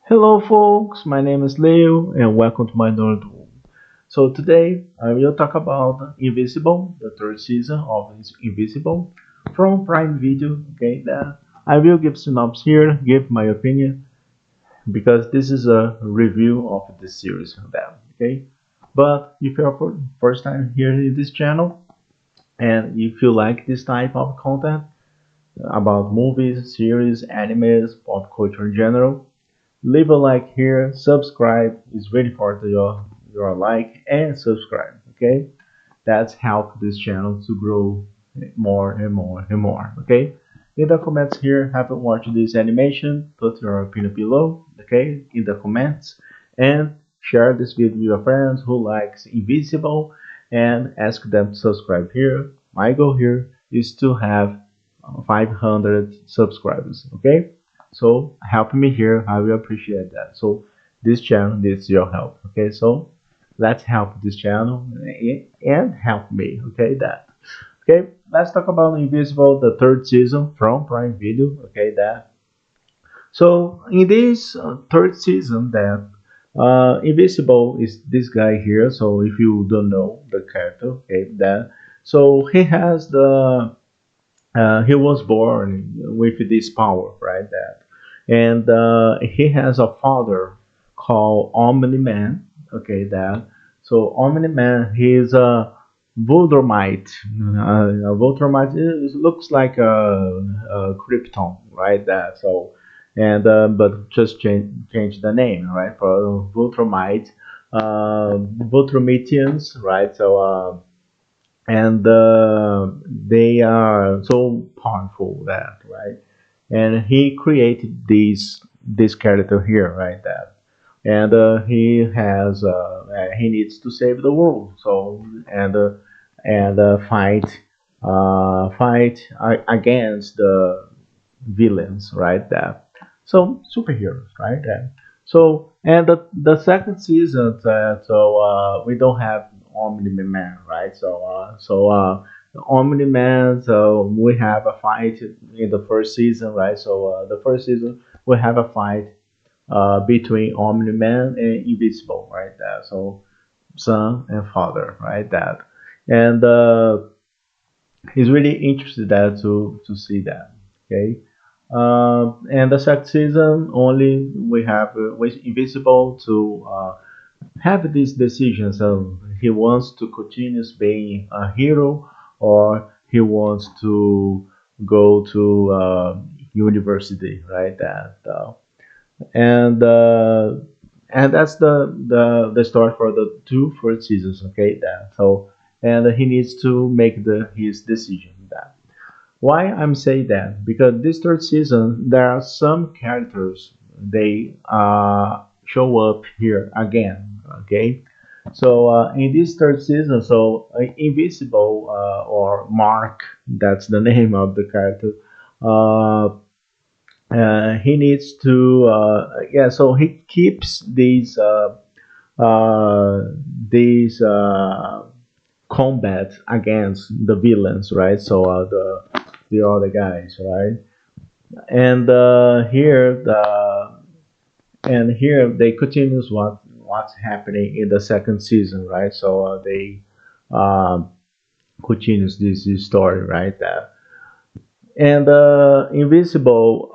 Hello, folks. My name is Leo, and welcome to my Nerd Room. So today I will talk about Invincible, the third season of Invincible from Prime Video. Okay, that I will give synopsis here, give my opinion because this is a review of this series. That okay, but if you're for first time here in this channel and if you like this type of content about movies, series, animes, pop culture in general, leave a like here, subscribe is really important. Your like and subscribe. Okay, that's help this channel to grow more and more and more. Okay, in the comments here, haven't watched this animation, put your opinion below. Okay, in the comments, and share this video with your friends who likes Invisible, and ask them to subscribe here. My goal here is to have 500 subscribers. Okay, so help me here. I will appreciate that. So this channel needs your help. Okay, so let's help this channel and help me. Okay, that. Okay, let's talk about Invisible, the third season from Prime Video. Okay, that. So in this third season, that Invisible is this guy here. So if you don't know the character, okay, that. So he has the he was born with this power, right? That, and he has a father called Omni Man. Okay, that. So Omni Man, he's a Voldemite. Voldemite looks like a Krypton, right? That. So, and but just change the name, right? For Voldemite, Voldemitians, right? So. And they are so powerful that right, and he created this character here, right? That, and he needs to save the world, so and fight against the villains, right? That, so superheroes, right? And so, and the second season, we don't have Omni Man, right? Omni Man, so we have a fight in the first season, right? So the first season we have a fight between Omni Man and Invisible, right? That, so son and father, right? That, and he's really interested that to see that. Okay, and the second season only we have with Invisible to have this decision. So he wants to continue being a hero, or he wants to go to university, right? That and that's the story for the two first seasons. Okay, that, so, and he needs to make his decision. That, why I'm saying that, because this third season there are some characters they show up here again. Okay, so in this third season, so Invisible or Mark, that's the name of the character. Uh, he needs to yeah. So he keeps uh, these combat against the villains, right? So the other guys, right? And here they continues what's happening in the second season, right? So they um, continues this story, right? And Invincible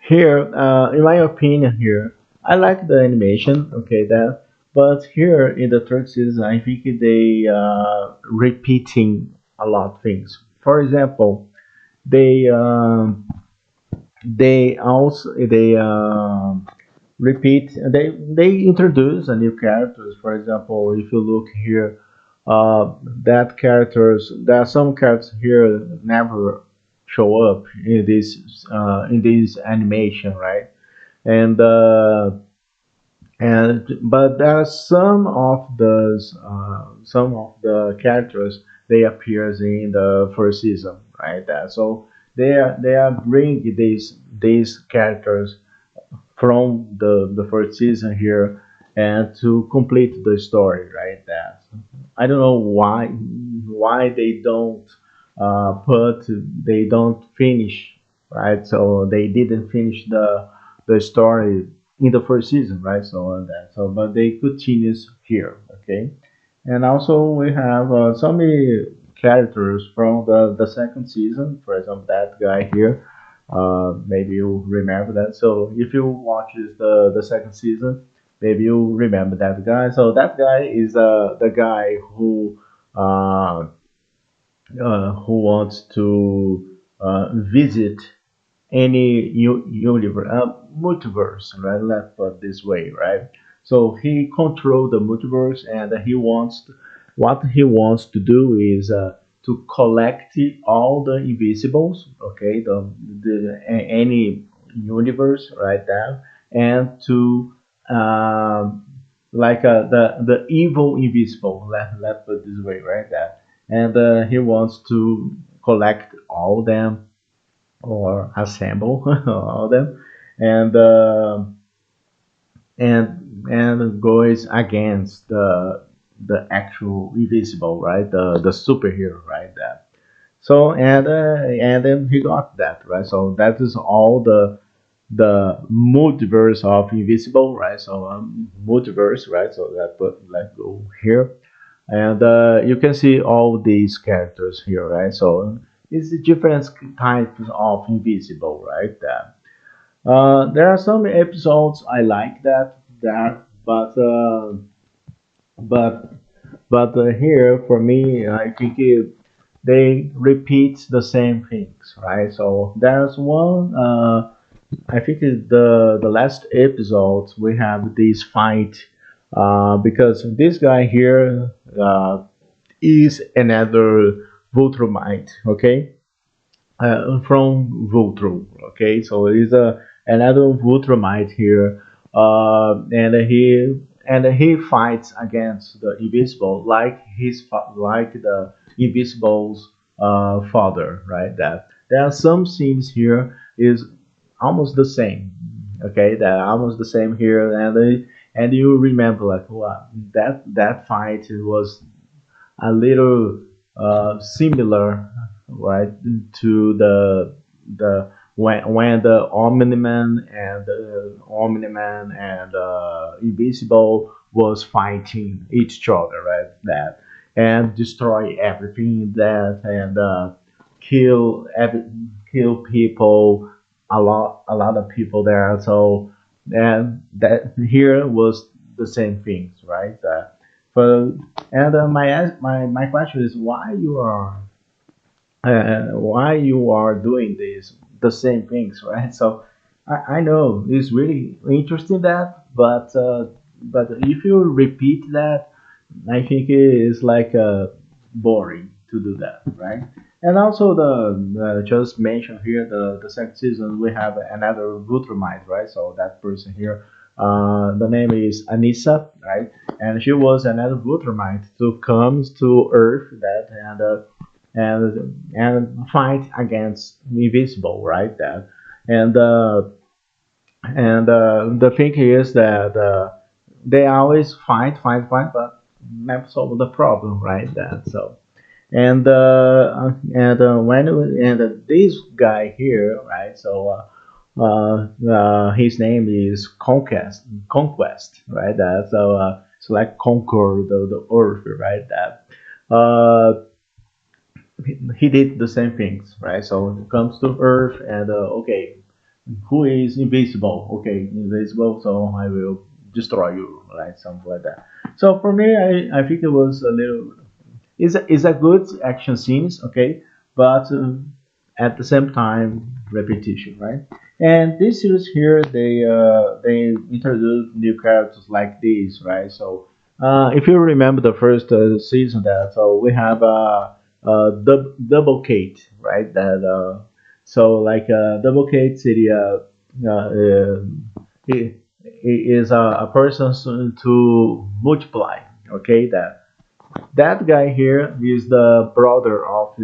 here, in my opinion, here I like the animation, okay, that, but here in the third season, I think they repeating a lot of things. For example, they they repeat, they introduce a new characters. For example, if you look here, that characters there are some characters here never show up in this animation, right? And but there are some of the characters they appears in the first season, right? So they are bringing these characters from the first season here and to complete the story, right? That, I don't know why they don't finish, right? So they didn't finish the story in the first season, right? So on that. So, but they continues here, okay. And also we have so many characters from the second season. For example, that guy here. Maybe you remember that. So if you watch the second season, maybe you remember that guy. So that guy is the guy who wants to visit any universe, multiverse, right? Let's put it this way, right? So he controls the multiverse, and what he wants to do is to collect all the invisibles, okay, any universe right there, and to like the evil invisible. Let's put it this way, right? That, and he wants to collect all them or assemble all of them, and and goes against the actual invisible, right? The superhero, right? That. So and then he got that, right? So that is all the multiverse of invisible, right? So multiverse, right? So that put let's go here, and you can see all these characters here, right? So it's different types of invisible, right? There are some episodes I like that, but here for me, I think they repeat the same things, right? So there's one. I think it's the last episode we have this fight because this guy here is another Vultromite, okay? From Voltro. Okay, so he's another Ultramite here, and he fights against the Invisible like like the Invisible's father, right? That there are some scenes here is almost the same. Okay, they're almost the same here, and you remember like wow, that fight was a little similar, right, to the when the Omni Man and Invincible was fighting each other, right? That and destroy everything that and kill every kill people a lot of people there. So and that here was the same things, right? But and my question is why you are doing this the same things, right? So I know it's really interesting that, but if you repeat that, I think it is like boring to do that, right? And also the just mentioned here the second season we have another Viltrumite, right? So that person here, the name is Anissa, right? And she was another Viltrumite who comes to Earth that and fight against Invincible, right? That and the thing is that they always fight, but never solve the problem, right? That so and this guy here, right? So his name is Conquest, right? That so it's like conquer the earth, right? That he did the same things, right? So it comes to Earth and okay, who is invisible? Okay, invisible, so I will destroy you, right? Something like that. So for me, I think it was a little is a good action scenes, okay, but at the same time repetition, right? And this series here, they introduce new characters like these, right? So if you remember the first season, that so we have double Kate, right? That so like double Kate city, he is a person to multiply, okay? That guy here is the brother of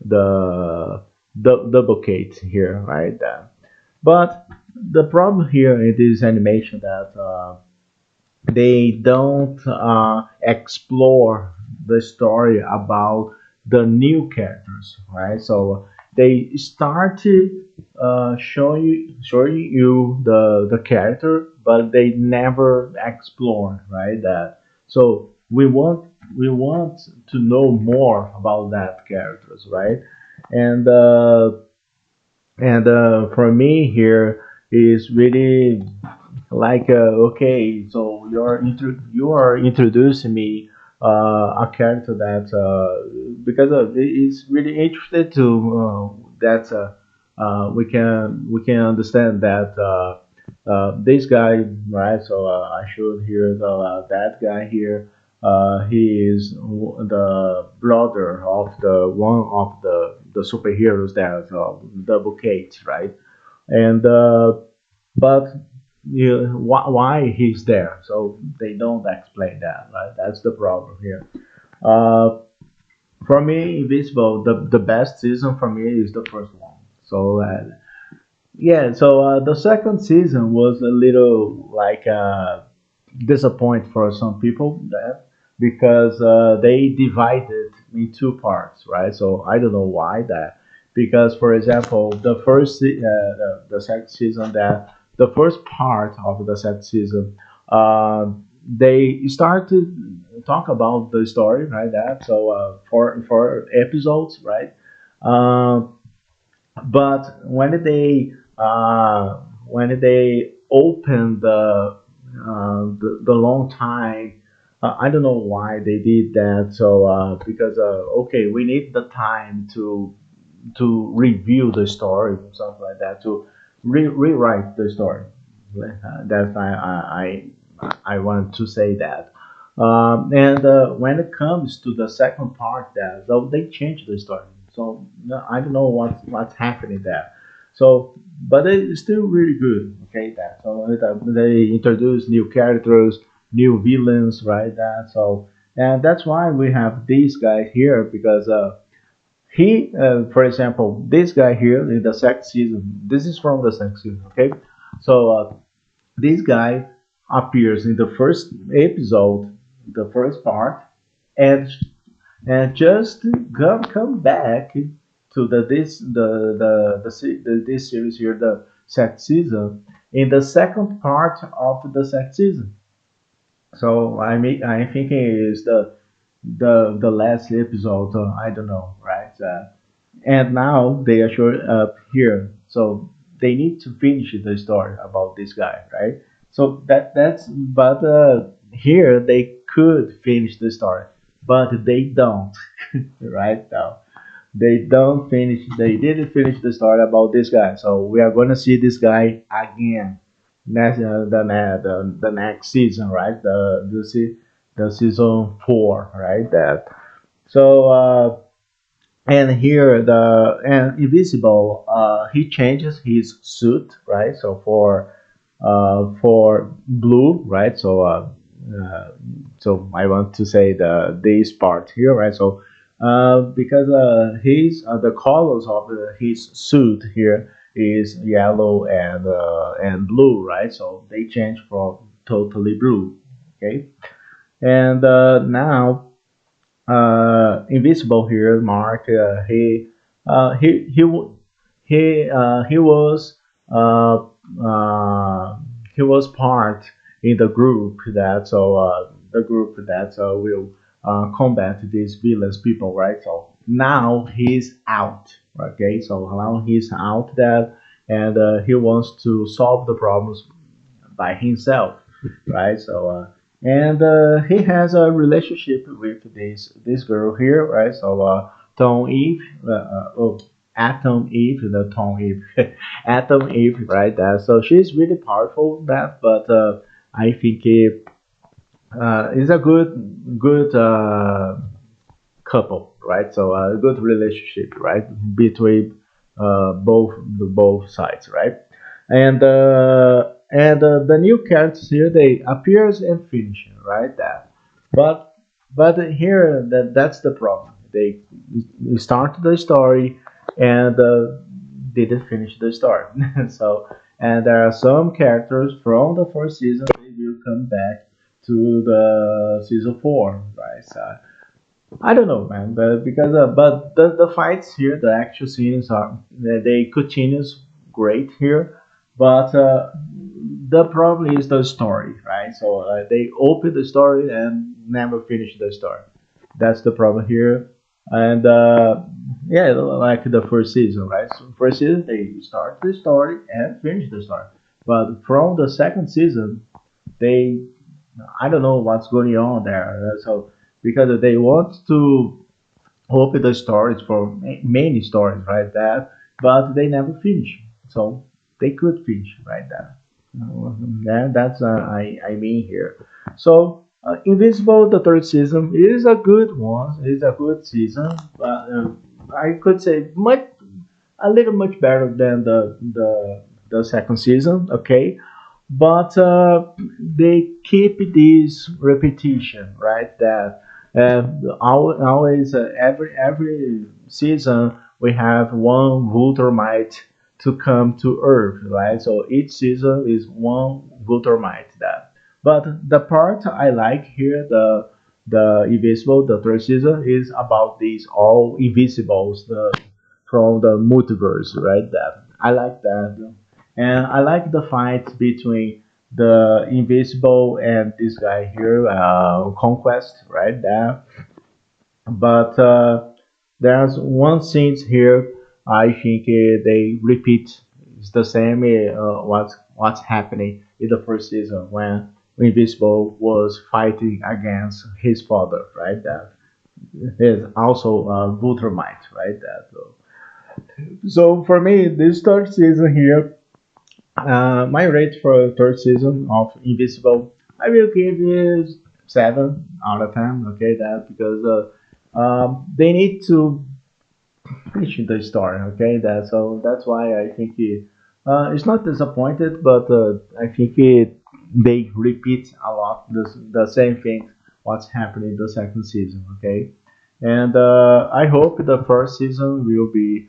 the double Kate here, right? But the problem here it is animation that they don't explore the story about the new characters, right? So they started showing you the character, but they never explore, right? That so we want to know more about that characters, right? And for me here is really like okay, so you are introducing me a character that because it's really interested to that we can understand that this guy, right? So I showed here that guy here. He is the brother of the one of the superheroes that double Kate, right? And but why he's there? So they don't explain that, right? That's the problem here. Uh, for me, Invincible, the best season for me is the first one. So yeah, so the second season was a little like disappoint for some people that because they divided in two parts, right? So I don't know why that. Because for example, the second season that the first part of the second season, they start to talk about the story, right? That so for episodes, right? Um, but when they open the long time, I don't know why they did that. So because okay, we need the time to review the story, something like that, to rewrite the story. That's I want to say that. And when it comes to the second part, that so they changed the story. So no, I don't know what's happening there. So, but it's still really good. Okay, that so they introduce new characters, new villains, right? That so, and that's why we have this guy here because for example, this guy here in the second season. This is from the second season. Okay, so this guy appears in the first episode, the first part, and just come back to this series here, the second season, in the second part of the second season. So I think it is the last episode. I don't know, right? And now they are showing up here, so they need to finish the story about this guy, right? So that's but here they could finish the story, but they don't, right now. They don't finish. They didn't finish the story about this guy. So we are gonna see this guy again the next season, right? The season four, right? That so. And here and Invisible, he changes his suit, right? So for blue, right? So I want to say this part here, right? So because the colors of his suit here is yellow and blue, right? So they change from totally blue, okay? And now Invincible here, Mark. He was uh, uh, he was part in the group that will combat these villains people, right? So now he's out. Okay, so now he's out that, and he wants to solve the problems by himself, right? So and he has a relationship with this girl here, right? So Tom Eve, Atom Eve, the Tom Eve, Atom Eve, right? So she's really powerful, that, but I think it is a good couple, right? So a good relationship, right, between both sides, right? And the new characters here, they appears and finish, right? But here that's the problem. They started the story and didn't finish the story. So and there are some characters from the first season they will come back to the season four, right? So I don't know, man, but because but the fights here, the action scenes are they continues great here, but the problem is the story, right? So they open the story and never finish the story. That's the problem here, and yeah, like the first season, right? So first season they start the story and finish the story, but from the second season they I don't know what's going on there. So because they want to open the stories for many stories right there, but they never finish. So they could finish right there. That's I mean here. So Invincible, the third season is a good one. It's a good season, but I could say much a little much better than the second season. Okay, but they keep this repetition, right? That always every season we have one Vulturmite to come to Earth, right? So each season is one Vulturmite. That, but the part I like here, the Invisible, the third season is about these all Invisibles, the from the multiverse, right? That I like that, and I like the fight between the Invisible and this guy here, Conquest, right there. But there's one scene here. I think they repeat. It's the same. What's happening in the first season when Invisible was fighting against his father, right? That is also Vultramight, right? That. So for me, this third season here, my rate for third season of Invincible, I will give it 7 out of 10. Okay, that because they need to finish the story. Okay, that so that's why I think it's not disappointed, but I think they repeat a lot the same thing what's happening in the second season. Okay, and I hope the first season will be.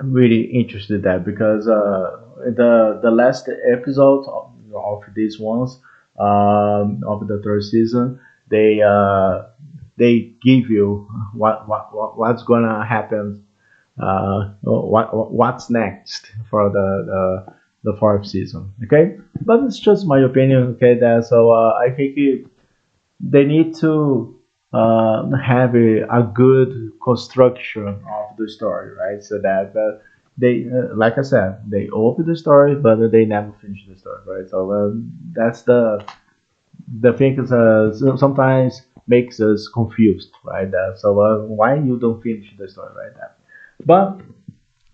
Really interested in that because the last episode of these ones of the third season they give you what's gonna happen what's next for the fourth season. Okay, but it's just my opinion. Okay, that so I think they need to have a good construction of the story, right? So that they, like I said, they open the story, but they never finish the story, right? So that's the thing is sometimes makes us confused, right? So why you don't finish the story, right? But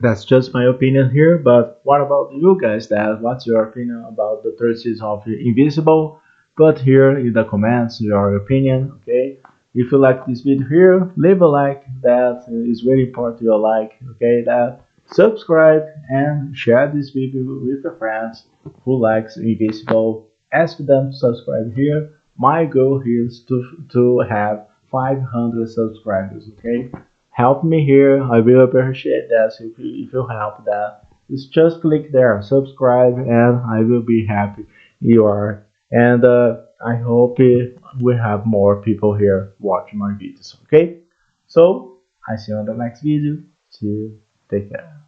that's just my opinion here. But what about you guys? That what's your opinion about the third season of Invincible? Put here in the comments your opinion. Okay. If you like this video here, leave a like. That is very important. Your like. Okay. That subscribe and share this video with your friends who likes Invincible. Ask them to subscribe here. My goal here is to have 500 subscribers. Okay, help me here. I will appreciate that if you help that. Just click there, subscribe, and I will be happy you are. And I hope we have more people here watching my videos. Okay, so I see you on the next video. See you. Take care.